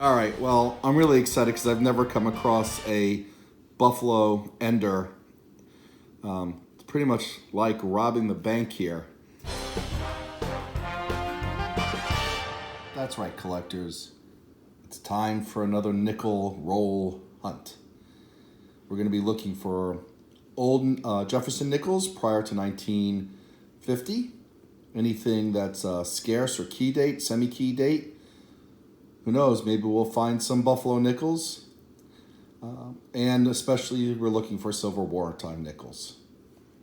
All right, well, I'm really excited because I've never come across a Buffalo Ender. It's pretty much like robbing the bank here. That's right, collectors. It's time for another nickel roll hunt. We're going to be looking for old Jefferson Nickels prior to 1950. Anything that's scarce or key date, semi-key date. Who knows, maybe we'll find some Buffalo Nickels. And especially we're looking for Silver Wartime Nickels.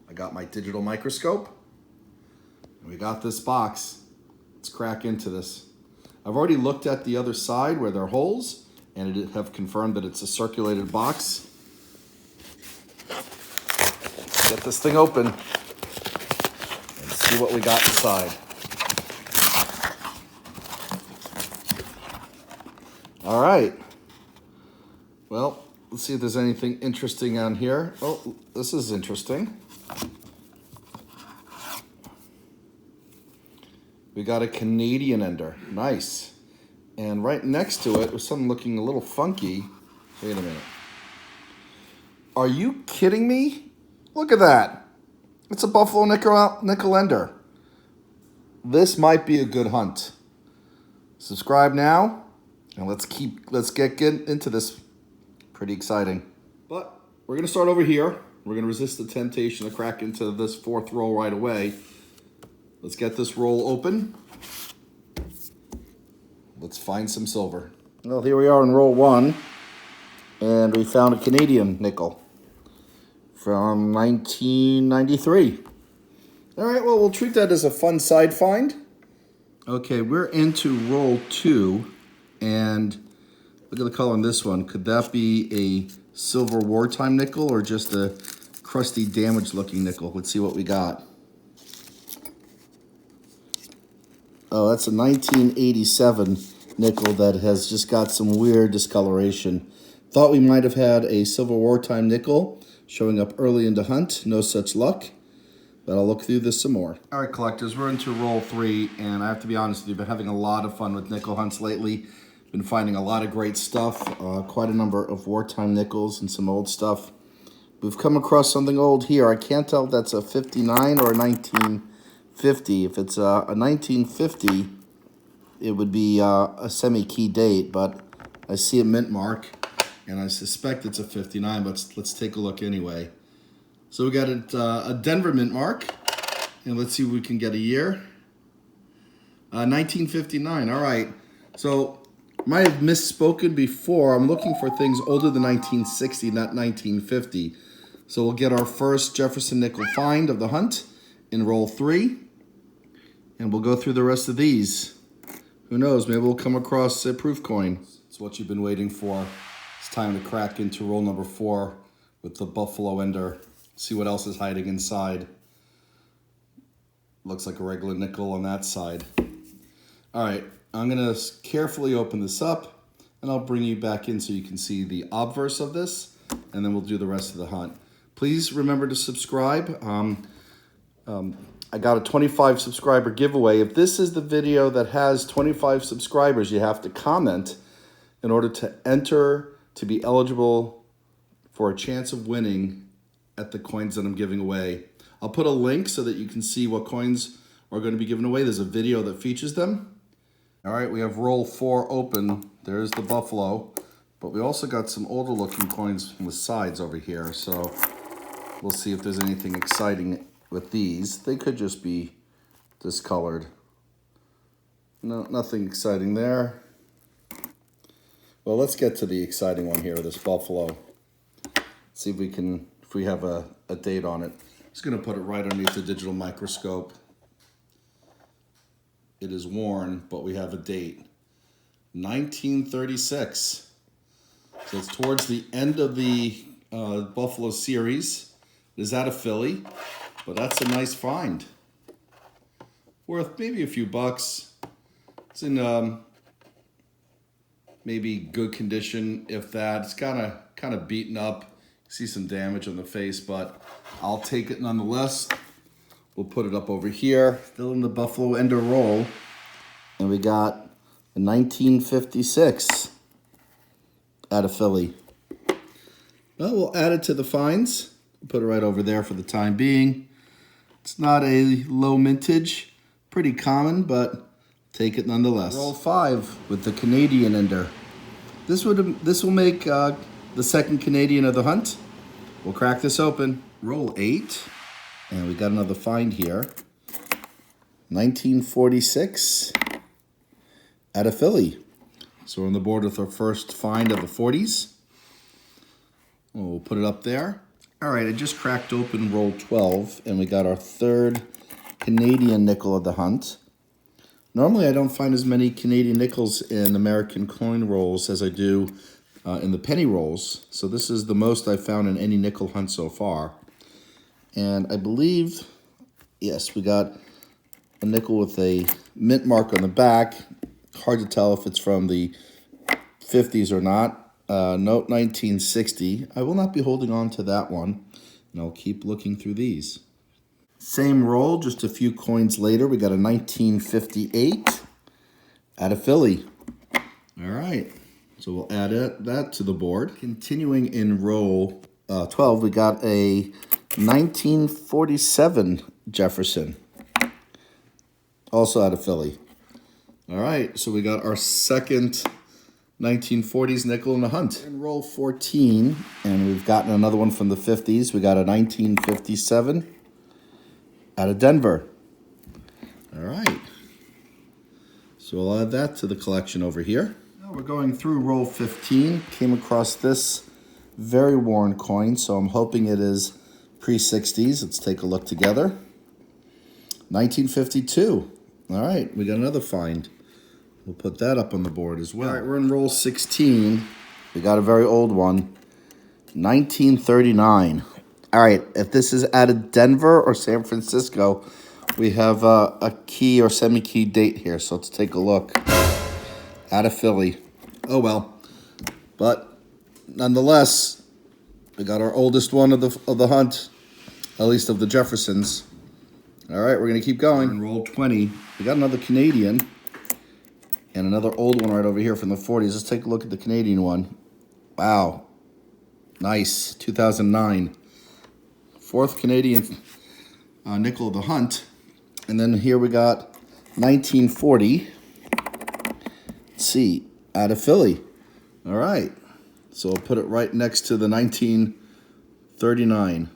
I got my digital microscope. And we got this box. Let's crack into this. I've already looked at the other side where there are holes and it have confirmed that it's a circulated box. Get this thing open and see what we got inside. All right. Well, let's see if there's anything interesting on here. Oh, this is interesting. We got a Canadian Ender. Nice. And right next to it was something looking a little funky. Wait a minute. Are you kidding me? Look at that. It's a Buffalo Nickel Ender. This might be a good hunt. Subscribe now. And let's get into this. Pretty exciting. But we're going to start over here. We're going to resist the temptation to crack into this fourth roll right away. Let's get this roll open. Let's find some silver. Well, here we are in roll one. And we found a Canadian nickel from 1993. All right, well, we'll treat that as a fun side find. Okay, we're into roll two. And look at the color on this one. Could that be a Silver Wartime nickel or just a crusty, damaged-looking nickel? Let's see what we got. Oh, that's a 1987 nickel that has just got some weird discoloration. Thought we might have had a Silver Wartime nickel showing up early in the hunt. No such luck. But I'll look through this some more. All right, collectors, we're into roll three, and I have to be honest with you, I've been having a lot of fun with nickel hunts lately. Been finding a lot of great stuff, quite a number of wartime nickels and some old stuff. We've come across something old here. I can't tell if that's a 59 or a 1950. If it's a 1950, it would be a semi-key date, but I see a mint mark, and I suspect it's a 59, but let's take a look anyway. So we got a Denver mint mark, and let's see if we can get a year. 1959, all right. So might have misspoken before. I'm looking for things older than 1960, not 1950. So we'll get our first Jefferson nickel find of the hunt in roll three. And we'll go through the rest of these. Who knows, maybe we'll come across a proof coin. It's what you've been waiting for. It's time to crack into roll number four with the Buffalo Ender. See what else is hiding inside. Looks like a regular nickel on that side. All right. I'm going to carefully open this up, and I'll bring you back in so you can see the obverse of this, and then we'll do the rest of the hunt. Please remember to subscribe. I got a 25 subscriber giveaway. If this is the video that has 25 subscribers, you have to comment in order to enter to be eligible for a chance of winning at the coins that I'm giving away. I'll put a link so that you can see what coins are going to be given away. There's a video that features them. All right, we have roll four open. There's the Buffalo, but we also got some older looking coins from the sides over here. So we'll see if there's anything exciting with these. They could just be discolored. No, nothing exciting there. Well, let's get to the exciting one here, this Buffalo. See if we have a date on it. I'm just gonna put it right underneath the digital microscope. It is worn, but we have a date. 1936. So it's towards the end of the Buffalo series. It is out of Philly, but that's a nice find. Worth maybe a few bucks. It's in maybe good condition, if that. It's kind of beaten up. You see some damage on the face, but I'll take it nonetheless. We'll put it up over here, still in the Buffalo Ender roll. And we got a 1956. out of Philly. Well, we'll add it to the finds. Put it right over there for the time being. It's not a low mintage, pretty common, but take it nonetheless. Roll 5 with the Canadian ender. This will make the second Canadian of the hunt. We'll crack this open. Roll 8, and we got another find here. 1946 out of Philly. So we're on the board with our first find of the 40s. We'll put it up there. All right, I just cracked open roll 12, and we got our third Canadian nickel of the hunt. Normally, I don't find as many Canadian nickels in American coin rolls as I do in the penny rolls. So this is the most I've found in any nickel hunt so far. And I believe, yes, we got a nickel with a mint mark on the back. Hard to tell if it's from the 50s or not. Note 1960. I will not be holding on to that one, and I'll keep looking through these. Same roll, just a few coins later, we got a 1958 out of Philly. All right, so we'll add that to the board. Continuing in roll 12, we got a 1947 Jefferson, also out of Philly. All right, so we got our second 1940s nickel in the hunt. In roll 14, and we've gotten another one from the 50s. We got a 1957 out of Denver. All right, so we'll add that to the collection over here. Now we're going through roll 15. Came across this very worn coin, so I'm hoping it is pre-60s. Let's take a look together. 1952. All right, we got another find. We'll put that up on the board as well. All right, we're in roll 16. We got a very old one. 1939. All right, if this is out of Denver or San Francisco, we have a key or semi-key date here, so let's take a look. Out of Philly. Oh, well. But nonetheless, we got our oldest one of the hunt, at least of the Jeffersons. All right, we're going to keep going. In roll 20, we got another Canadian. And another old one right over here from the 40s. Let's take a look at the Canadian one. Wow. Nice. 2009. Fourth Canadian nickel of the hunt. And then here we got 1940. Let's see. Out of Philly. All right. So we'll put it right next to the 1939.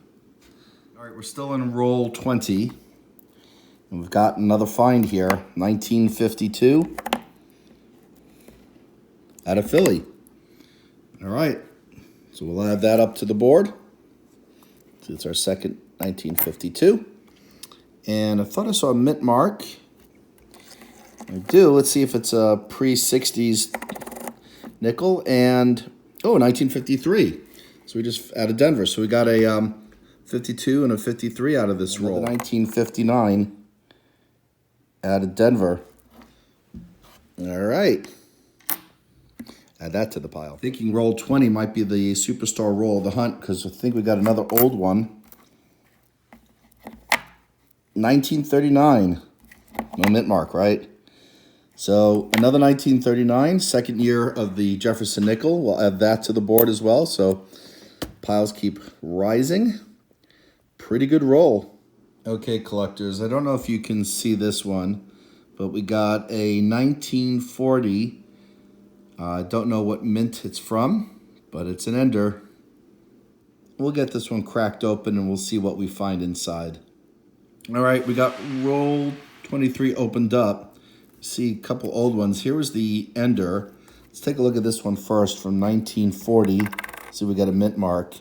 All right, we're still in roll 20. And we've got another find here. 1952. Out of Philly. All right, so we'll add that up to the board. So it's our second 1952. And I thought I saw a mint mark. I do. Let's see if it's a pre-60s nickel. And, oh, 1953. So we just out of Denver. So we got a 52 and a 53 out of this roll. 1959 out of Denver. All right. Add that to the pile. Thinking roll 20 might be the superstar roll of the hunt because I think we got another old one. 1939. No mint mark, right? So another 1939, second year of the Jefferson nickel. We'll add that to the board as well. So piles keep rising. Pretty good roll. Okay, collectors, I don't know if you can see this one, but we got a 1940. I don't know what mint it's from, but it's an ender. We'll get this one cracked open and we'll see what we find inside. All right, we got roll 23 opened up. See a couple old ones. Here was the ender. Let's take a look at this one first from 1940. See, we got a mint mark.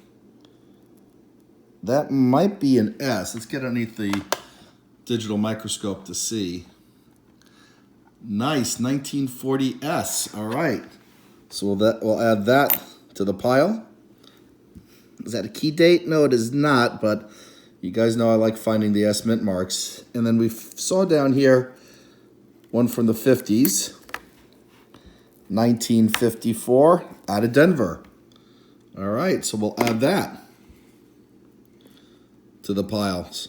That might be an S. Let's get underneath the digital microscope to see. Nice, 1940S. All right. So we'll add that to the pile. Is that a key date? No, it is not, but you guys know I like finding the S mint marks. And then we saw down here one from the 50s. 1954 out of Denver. All right, so we'll add that to the piles.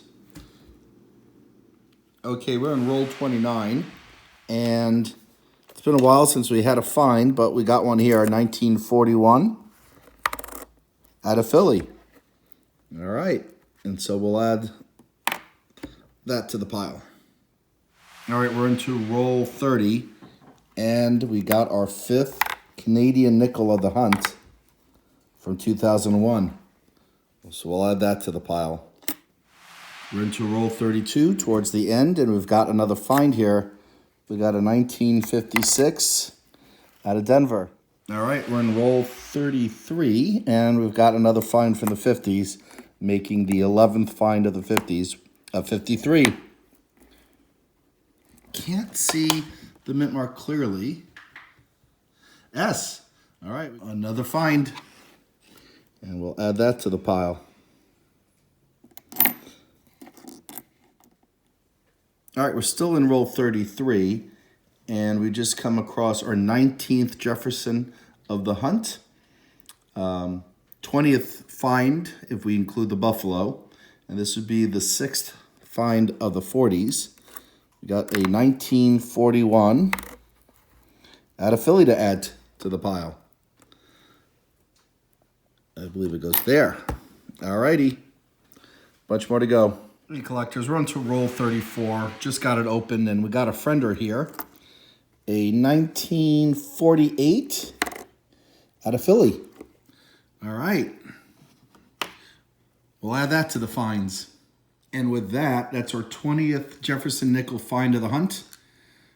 Okay, we're on roll 29. And it's been a while since we had a find, but we got one here, 1941 out of Philly. All right, and so we'll add that to the pile. All right, we're into roll 30, and we got our 5th Canadian nickel of the hunt from 2001. So we'll add that to the pile. We're into roll 32 towards the end, and we've got another find here. We got a 1956 out of Denver. All right, we're in roll 33, and we've got another find from the 50s, making the 11th find of the 50s, of 53. Can't see the mint mark clearly. S. All right, another find. And we'll add that to the pile. All right, we're still in roll 33, and we just come across our 19th Jefferson of the hunt. 20th find, if we include the buffalo, and this would be the 6th find of the 40s. We got a 1941 out of Philly to add to the pile. I believe it goes there. All righty. Bunch more to go. Hey, collectors, we're on to roll 34. Just got it open, and we got a friender here. A 1948 out of Philly. All right. We'll add that to the finds. And with that, that's our 20th Jefferson nickel find of the hunt.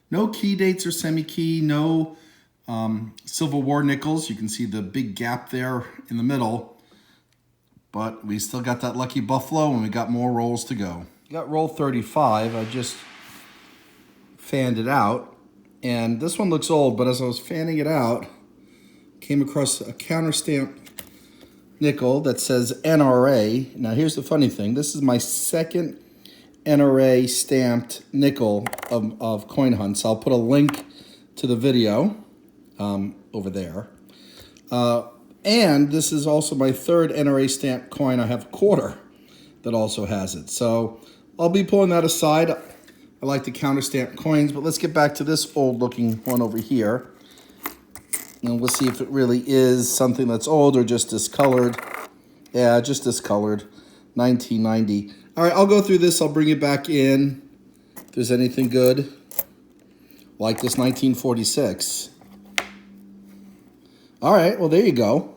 No key dates or semi-key, no Civil War nickels. You can see the big gap there in the middle. But we still got that lucky buffalo, and we got more rolls to go. Got roll 35. I just fanned it out. And this one looks old, but as I was fanning it out, came across a counter stamp nickel that says NRA. Now here's the funny thing. This is my 2nd NRA stamped nickel of coin hunts. I'll put a link to the video over there. And this is also my 3rd NRA stamped coin. I have a quarter that also has it. So I'll be pulling that aside. I like the counter stamp coins, but let's get back to this old looking one over here. And we'll see if it really is something that's old or just discolored. Yeah, just discolored. 1990. All right, I'll go through this. I'll bring it back in if there's anything good. Like this 1946. All right, well, there you go.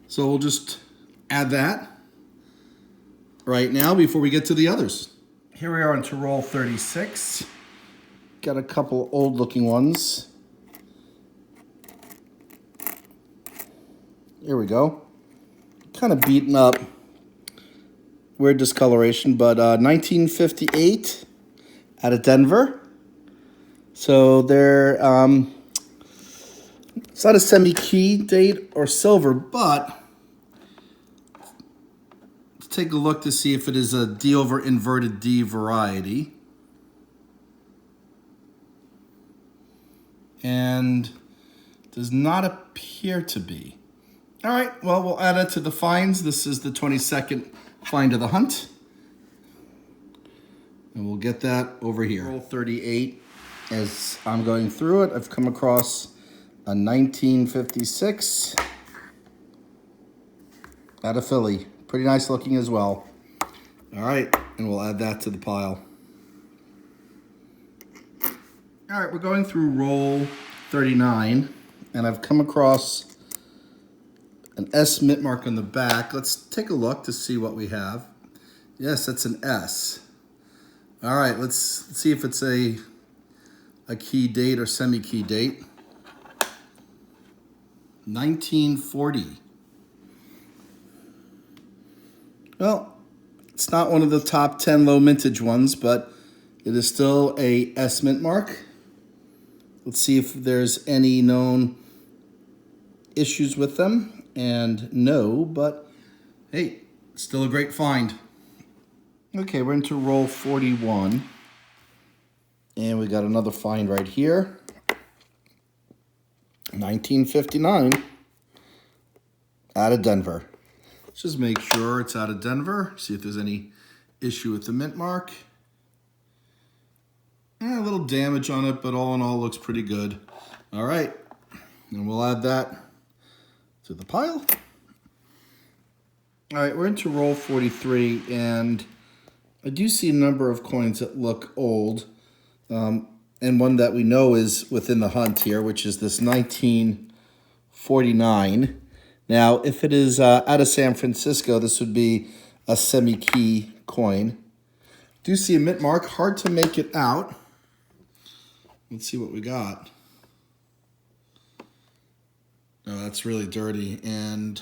So we'll just add that right now before we get to the others. Here we are into roll 36. Got a couple old looking ones. Here we go. Kind of beaten up. Weird discoloration, but 1958 out of Denver. So they're, it's not a semi-key date or silver, but let's take a look to see if it is a D over inverted D variety. And does not appear to be. All right, well, we'll add it to the finds. This is the 22nd find of the hunt. And we'll get that over here. Roll 38. As I'm going through it, I've come across a 1956 out of Philly. Pretty nice looking as well. All right, and we'll add that to the pile. All right, we're going through roll 39, and I've come across an S mint mark on the back. Let's take a look to see what we have. Yes, that's an S. All right, let's see if it's a key date or semi-key date. 1940. Well, it's not one of the top 10 low mintage ones, but it is still a S mint mark. Let's see if there's any known issues with them. And no, but hey, still a great find. Okay, we're into roll 41. And we got another find right here. 1959 out of Denver. Let's just make sure it's out of Denver. See if there's any issue with the mint mark. A little damage on it, but all in all looks pretty good. All right, and we'll add that to the pile. All right, we're into roll 43, and I do see a number of coins that look old, and one that we know is within the hunt here, which is this 1949. Now, if it is out of San Francisco, this would be a semi-key coin. Do see a mint mark, hard to make it out. Let's see what we got. Oh, that's really dirty, and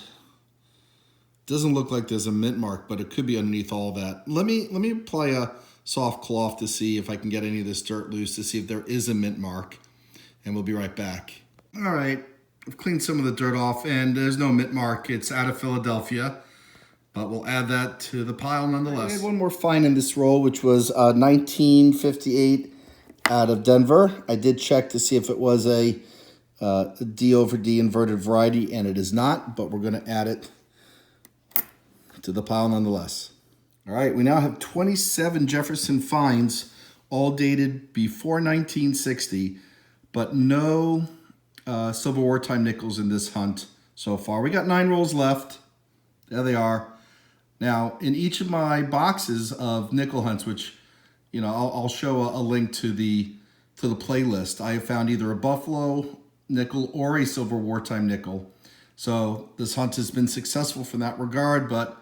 doesn't look like there's a mint mark, but it could be underneath all that. Let me apply a soft cloth to see if I can get any of this dirt loose, to see if there is a mint mark, and we'll be right back. All right, I've cleaned some of the dirt off, and there's no mint mark. It's out of Philadelphia, but we'll add that to the pile nonetheless. I had one more find in this roll, which was 1958 out of Denver. I did check to see if it was a D over D inverted variety, and it is not, but we're going to add it to the pile nonetheless. All right, we now have 27 Jefferson finds, all dated before 1960, but no Silver Wartime Nickels in this hunt so far. We got 9 rolls left. There they are. Now, in each of my boxes of nickel hunts, which, you know, I'll show a link to the playlist, I have found either a Buffalo nickel or a Silver Wartime nickel. So this hunt has been successful from that regard, but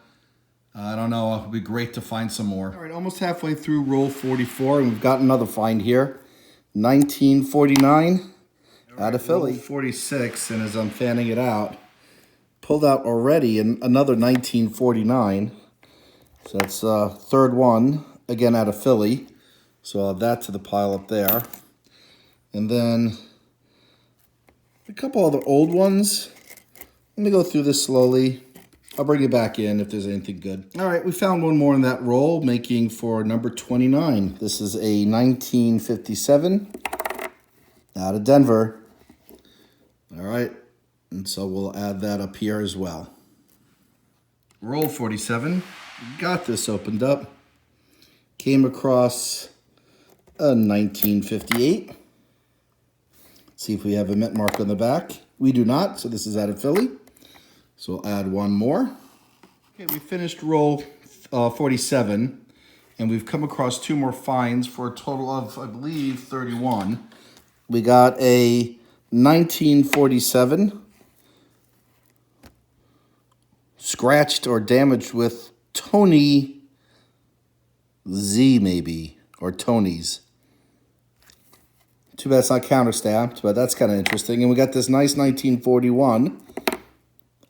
I don't know, it would be great to find some more. All right, almost halfway through roll 44, and we've got another find here. 1949 out of Philly. Roll 46, and as I'm fanning it out, pulled out already another 1949. So that's third one, again out of Philly. So I'll add that to the pile up there. And then a couple other old ones. Let me go through this slowly. I'll bring it back in if there's anything good. All right, we found one more in that roll, making for number 29. This is a 1957 out of Denver. All right, and so we'll add that up here as well. Roll 47, got this opened up. Came across a 1958. See if we have a mint mark on the back. We do not, so this is out of Philly. So we'll add one more. Okay, we finished roll 47, and we've come across 2 more finds for a total of, I believe, 31. We got a 1947 scratched or damaged with Tony Z, maybe, or Tony's. Too bad it's not counter-stamped, but that's kind of interesting. And we got this nice 1941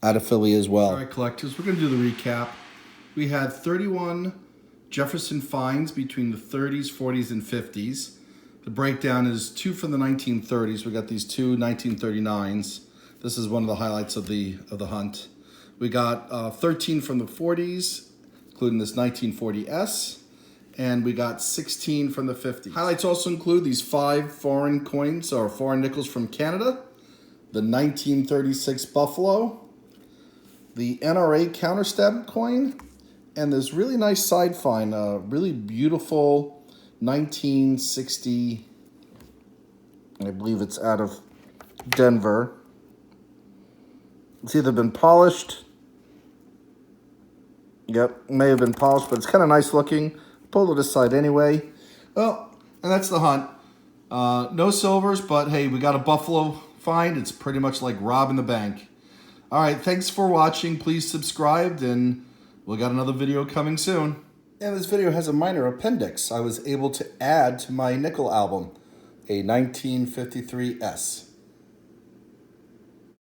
out of Philly as well. All right, collectors, we're going to do the recap. We had 31 Jefferson finds between the 30s, 40s, and 50s. The breakdown is 2 from the 1930s. We got these 2 1939s. This is one of the highlights of the hunt. We got 13 from the 40s, including this 1940S, and we got 16 from the 50s. Highlights also include these 5 foreign coins, or foreign nickels from Canada, the 1936 Buffalo, the NRA counter-stamp coin, and this really nice side find, a really beautiful 1960, I believe it's out of Denver. It's either been polished. Yep, may have been polished, but it's kind of nice looking. Pulled it aside anyway. Well, and that's the hunt. No silvers, but hey, we got a Buffalo find. It's pretty much like robbing the bank. All right, thanks for watching. Please subscribe, and we got another video coming soon. And this video has a minor appendix I was able to add to my nickel album, a 1953S.